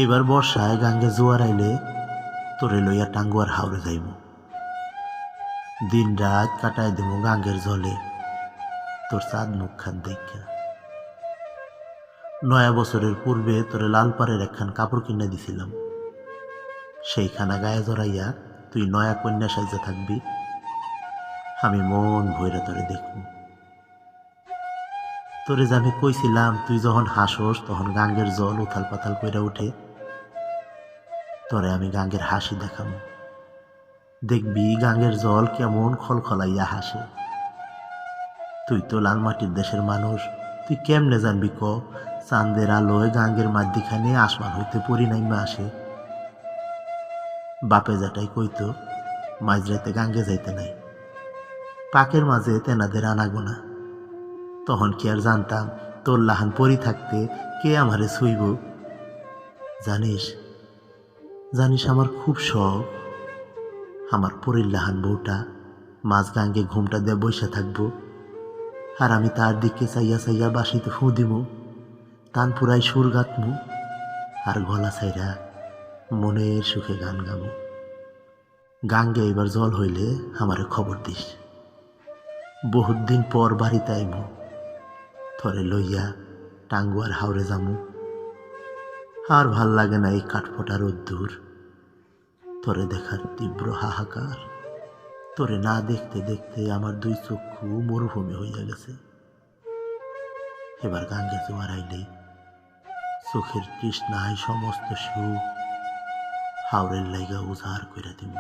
এইবার বর্ষায় গাঙ্গে জোয়ার আইলে তোরে লইয়া টাঙ্গুয়ার হাওড়ে যাইব। দিন রাত কাটায় দেব গাঙ্গের জলে তোর চাঁদ মুখখান দেখা। নয়া বছরের পূর্বে তোরে লালপাড়ের একখান কাপড় কিনে দিছিলাম, সেইখানা গায়ে জড়াইয়া তুই নয়া কন্যা সাইজা থাকবি। আমি মন ভইরা তোরে দেখব। তোরে যে আমি কইছিলাম তুই যখন হাসোস তখন গাঙ্গের জল উথাল পাতাল কইরা উঠে, তোরে আমি গাঙ্গের হাসি দেখাবো। দেখবি গাঙ্গের জল কেমন খলখলাইয়া হাসে। তুই তো লাল মাটির দেশের মানুষ, তুই কেমনে জানবি ক চাঁদের আলোয় গাঙ্গের মাঝদিখানে আসমান হইতে পরি নাইমা আসে। বাপে যেটাই কইতো মাঝরাইতে গাঙ্গে যাইতে নাই, পাকের মাঝে তেনাদের আনাগোনা। তখন কি আর জানতাম তোর লাহান পরি থাকতে কে আমারে ছুইব। জানিস জানিস আমার খুব শখ আমার পরীর লাহান বউটা মাঝ গাঙ্গে ঘুমটা দিয়ে বসে থাকবো, আর আমি তার দিকে চাইয়া চাইয়া বাসিতে ফু দিব, তান পুরাই সুর গাতমু, আর গলা ছাইরা মনের সুখে গান গামু। গাঙ্গে এবার জল হইলে আমারে খবর দিস। বহুত দিন পর বাড়িতে আইমু, থরে লইয়া টাঙ্গুয়ার হাওড়ে যামু। আর ভাল লাগে না এই কাঠফোটা রোদ্দুর, তোরে দেখার তীব্র হাহাকার। তোরে না দেখতে দেখতে আমার দুই চক্ষু মরুভূমি হইয়া গেছে। এবার গাঙ্গে জোয়ার আইলেই চোখের তৃষ্ণায় সমস্ত সুখ হাওড়ের লাইগা উজাড় কইরা দিব।